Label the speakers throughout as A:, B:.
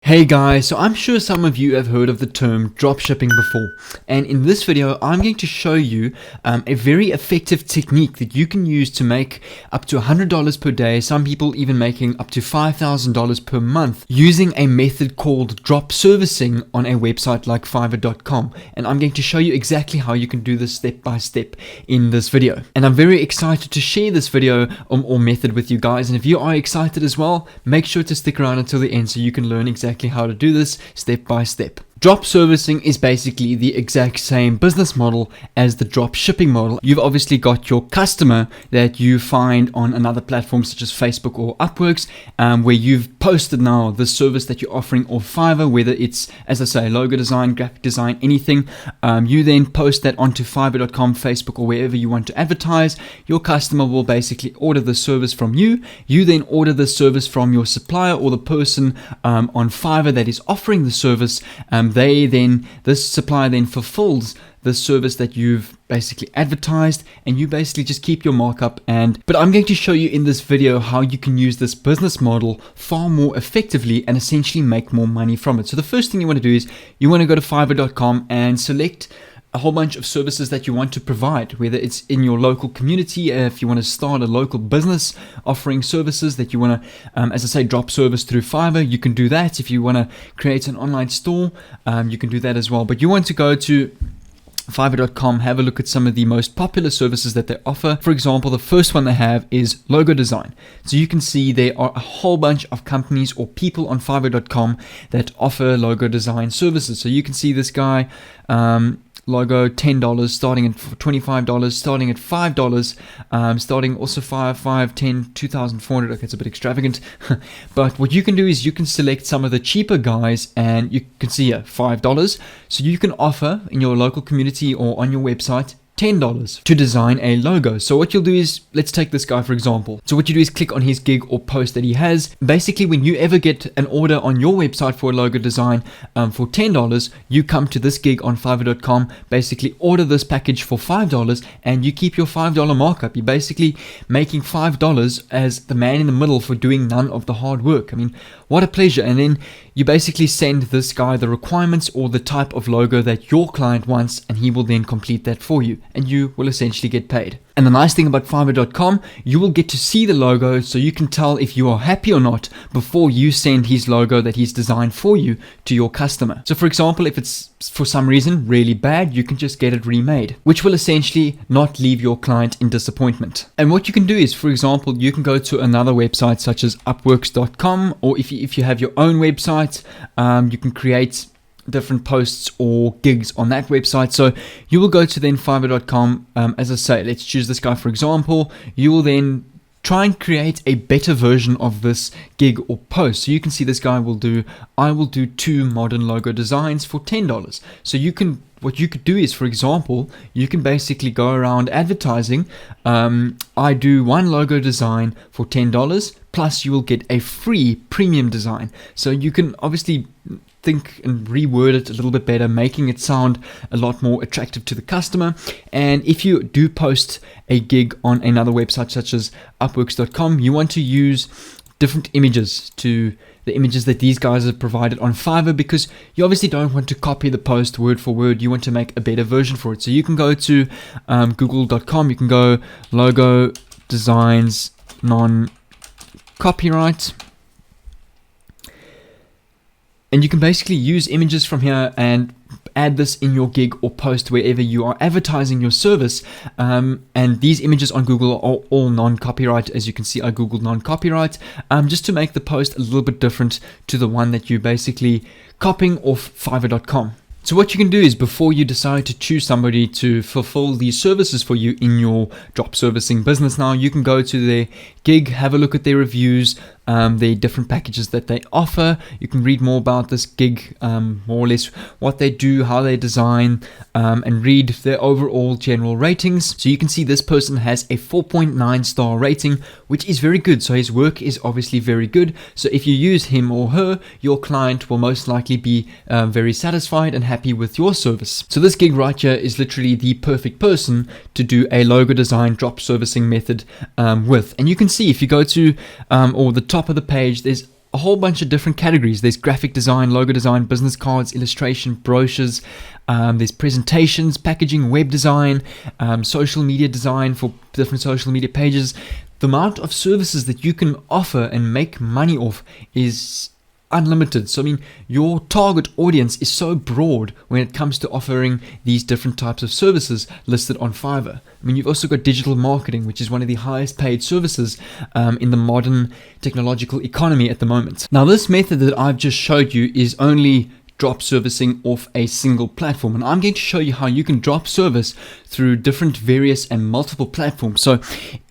A: Hey guys, so I'm sure some of you have heard of the term dropshipping before, and in this video I'm going to show you a very effective technique that you can use to make up to $100 per day, some people even making up to $5,000 per month using a method called drop servicing on a website like Fiverr.com. And I'm going to show you exactly how you can do this step by step in this video. And I'm very excited to share this video or method with you guys, and if you are excited as well, make sure to stick around until the end so you can learn exactly how to do this step by step. Drop servicing is basically the exact same business model as the drop shipping model. You've obviously got your customer that you find on another platform such as Facebook or Upworks, where you've posted now the service that you're offering or Fiverr, whether it's, as I say, logo design, graphic design, anything. You then post that onto Fiverr.com, Facebook, or wherever you want to advertise. Your customer will basically order the service from you. You then order the service from your supplier or the person on Fiverr that is offering the service. This supplier then fulfills the service that you've basically advertised, and you basically just keep your markup. But I'm going to show you in this video how you can use this business model far more effectively and essentially make more money from it. So the first thing you want to do is you want to go to Fiverr.com and select a whole bunch of services that you want to provide, whether it's in your local community, if you want to start a local business offering services that you want to, as I say, drop service through Fiverr, you can do that. If you want to create an online store, you can do that as well. But you want to go to Fiverr.com, have a look at some of the most popular services that they offer. For example, the first one they have is logo design. So you can see there are a whole bunch of companies or people on Fiverr.com that offer logo design services. So you can see this guy, logo $10 starting at $25, starting at $5, starting also $5, $10, $2,400. Okay, it's a bit extravagant. But what you can do is you can select some of the cheaper guys, and you can see here $5. So you can offer in your local community or on your website $10 to design a logo. So what you'll do is, let's take this guy for example. So what you do is click on his gig or post that he has. Basically, when you ever get an order on your website for a logo design for $10, you come to this gig on Fiverr.com, basically order this package for $5, and you keep your $5 markup. You're basically making $5 as the man in the middle for doing none of the hard work. I mean, what a pleasure. And then you basically send this guy the requirements or the type of logo that your client wants, and he will then complete that for you, and you will essentially get paid. And the nice thing about Fiverr.com, you will get to see the logo, so you can tell if you are happy or not before you send his logo that he's designed for you to your customer. So for example, if it's for some reason really bad, you can just get it remade, which will essentially not leave your client in disappointment. And what you can do is, for example, you can go to another website such as Upworks.com, or if you have your own website, you can create different posts or gigs on that website. So you will go to then Fiverr.com, as I say, let's choose this guy for example. You will then try and create a better version of this gig or post. So you can see this guy will do, I will do 2 modern logo designs for $10. So what you could do is, for example, you can basically go around advertising, I do 1 logo design for $10, plus you will get a free premium design. So you can obviously think and reword it a little bit better, making it sound a lot more attractive to the customer. And if you do post a gig on another website such as Upworks.com, you want to use different images to the images that these guys have provided on Fiverr, because you obviously don't want to copy the post word for word. You want to make a better version for it. So you can go to Google.com, you can go logo designs non-copyright, and you can basically use images from here and add this in your gig or post wherever you are advertising your service. And these images on Google are all non-copyright. As you can see, I googled non-copyright, just to make the post a little bit different to the one that you're basically copying off Fiverr.com. So what you can do is, before you decide to choose somebody to fulfill these services for you in your drop servicing business now, you can go to their gig, have a look at their reviews, the different packages that they offer. You can read more about this gig, more or less what they do, how they design, and read their overall general ratings. So you can see this person has a 4.9 star rating, which is very good. So his work is obviously very good. So if you use him or her, your client will most likely be very satisfied and happy with your service. So this gig right here is literally the perfect person to do a logo design drop servicing method with. And you can see, if you go to or the top of the page, there's a whole bunch of different categories. There's graphic design, logo design, business cards, illustration, brochures. There's presentations, packaging, web design, social media design for different social media pages. The amount of services that you can offer and make money off is unlimited. So I mean, your target audience is so broad when it comes to offering these different types of services listed on Fiverr. I mean, you've also got digital marketing, which is one of the highest paid services in the modern technological economy at the moment. Now, this method that I've just showed you is only drop servicing off a single platform, and I'm going to show you how you can drop service through different various and multiple platforms. So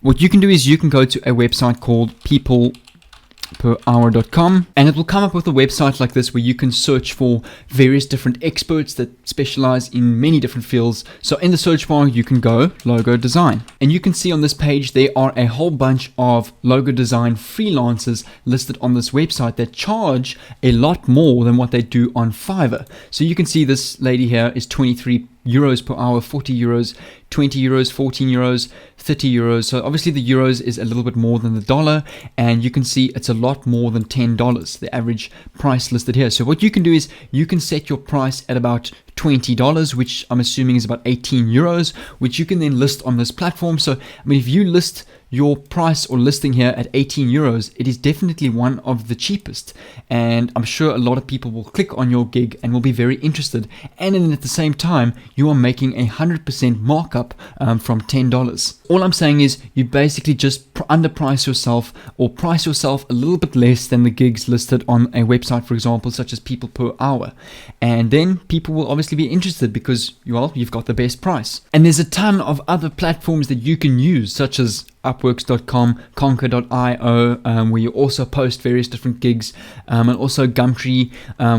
A: what you can do is you can go to a website called peopleperhour.com, and it will come up with a website like this where you can search for various different experts that specialize in many different fields. So in the search bar you can go logo design, and you can see on this page there are a whole bunch of logo design freelancers listed on this website that charge a lot more than what they do on Fiverr. So you can see this lady here is 23 euros per hour, 40 euros, 20 euros, 14 euros, 30 euros. So obviously the euros is a little bit more than the dollar, and you can see it's a lot more than $10, the average price listed here. So what you can do is you can set your price at about $20, which I'm assuming is about 18 euros, which you can then list on this platform. So I mean, if you list your price or listing here at 18 euros, it is definitely one of the cheapest, and I'm sure a lot of people will click on your gig and will be very interested, and then at the same time you are making 100% markup from $10. All I'm saying is you basically just underprice yourself or price yourself a little bit less than the gigs listed on a website, for example, such as People Per Hour, and then people will obviously be interested because, well, you've got the best price. And there's a ton of other platforms that you can use, such as Upworks.com, Conquer.io, where you also post various different gigs, and also Gumtree,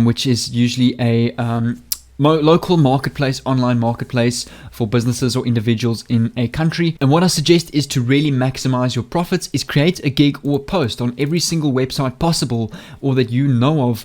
A: which is usually a local marketplace, online marketplace for businesses or individuals in a country. And what I suggest is to really maximize your profits is create a gig or a post on every single website possible or that you know of,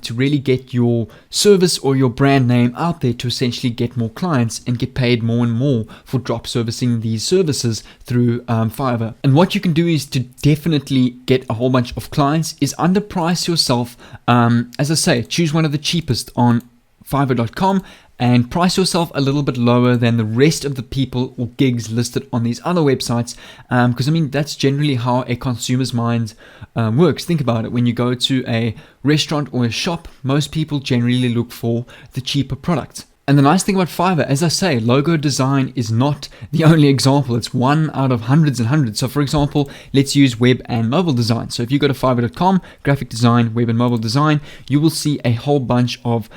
A: to really get your service or your brand name out there to essentially get more clients and get paid more and more for drop servicing these services through Fiverr. And what you can do is to definitely get a whole bunch of clients is underprice yourself. As I say, choose one of the cheapest on Fiverr.com and price yourself a little bit lower than the rest of the people or gigs listed on these other websites, because I mean that's generally how a consumer's mind works. Think about it. When you go to a restaurant or a shop, most people generally look for the cheaper product. And the nice thing about Fiverr, as I say, logo design is not the only example. It's one out of hundreds and hundreds. So for example, let's use web and mobile design. So if you go to fiverr.com, graphic design, web and mobile design, you will see a whole bunch of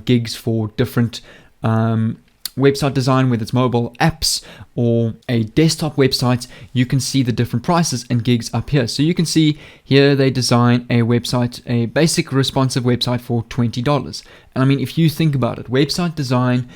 A: gigs for different website design, whether it's mobile apps or a desktop website. You can see the different prices and gigs up here. So you can see here they design a website, a basic responsive website for $20. And I mean, if you think about it, website design,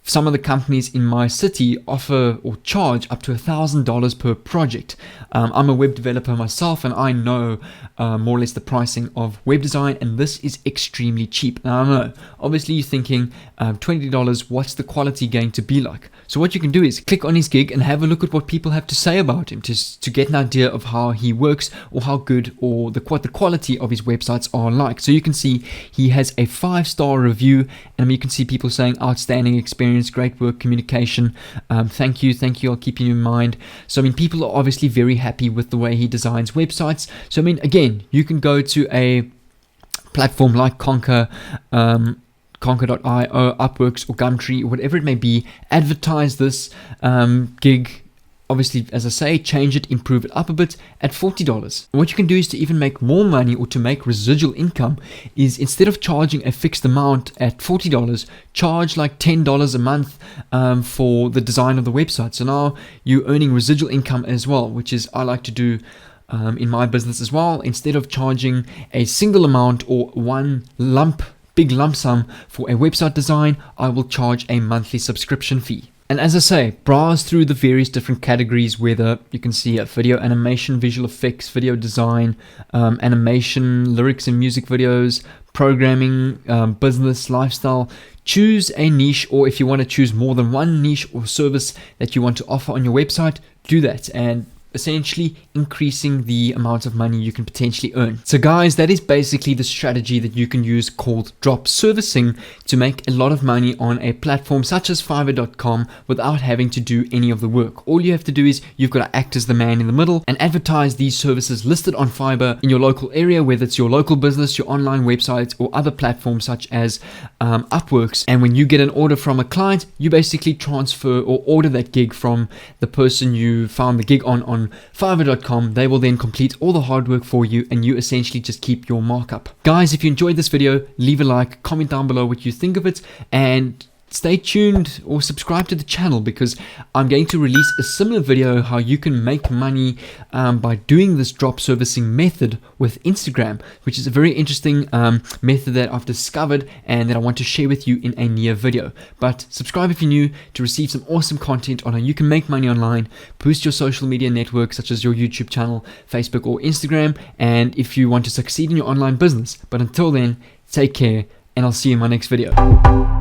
A: some of the companies in my city offer or charge up to $1,000 per project. I'm a web developer myself, and I know more or less the pricing of web design, and this is extremely cheap. Now I know, obviously you're thinking $20, what's the quality going to be like? So what you can do is click on his gig and have a look at what people have to say about him, to get an idea of how he works or how good or what the quality of his websites are like. So you can see he has a 5-star review, and you can see people saying outstanding experience, great work, communication, thank you, I'll keep you in mind. So I mean, people are obviously very happy with the way he designs websites. So I mean, again, you can go to a platform like Conquer, Conquer.io, Upworks or Gumtree, or whatever it may be, advertise this gig. Obviously, as I say, change it, improve it up a bit at $40. What you can do is to even make more money or to make residual income is, instead of charging a fixed amount at $40, charge like $10 a month for the design of the website. So now you're earning residual income as well, which is I like to do in my business as well. Instead of charging a single amount or one big lump sum for a website design, I will charge a monthly subscription fee. And as I say, browse through the various different categories, whether you can see a video animation, visual effects, video design, animation, lyrics and music videos, programming, business, lifestyle. Choose a niche, or if you want to choose more than one niche or service that you want to offer on your website, do that. And essentially increasing the amount of money you can potentially earn. So guys, that is basically the strategy that you can use called drop servicing to make a lot of money on a platform such as Fiverr.com without having to do any of the work. All you have to do is you've got to act as the man in the middle and advertise these services listed on Fiverr in your local area, whether it's your local business, your online website, or other platforms such as Upworks. And when you get an order from a client, you basically transfer or order that gig from the person you found the gig on Fiverr.com. They will then complete all the hard work for you, and you essentially just keep your markup. Guys, if you enjoyed this video, leave a like, comment down below what you think of it, and stay tuned or subscribe to the channel, because I'm going to release a similar video how you can make money by doing this drop servicing method with Instagram, which is a very interesting method that I've discovered and that I want to share with you in a near video. But subscribe if you're new to receive some awesome content on how you can make money online, boost your social media network such as your YouTube channel, Facebook or Instagram, and if you want to succeed in your online business. But until then, take care, and I'll see you in my next video.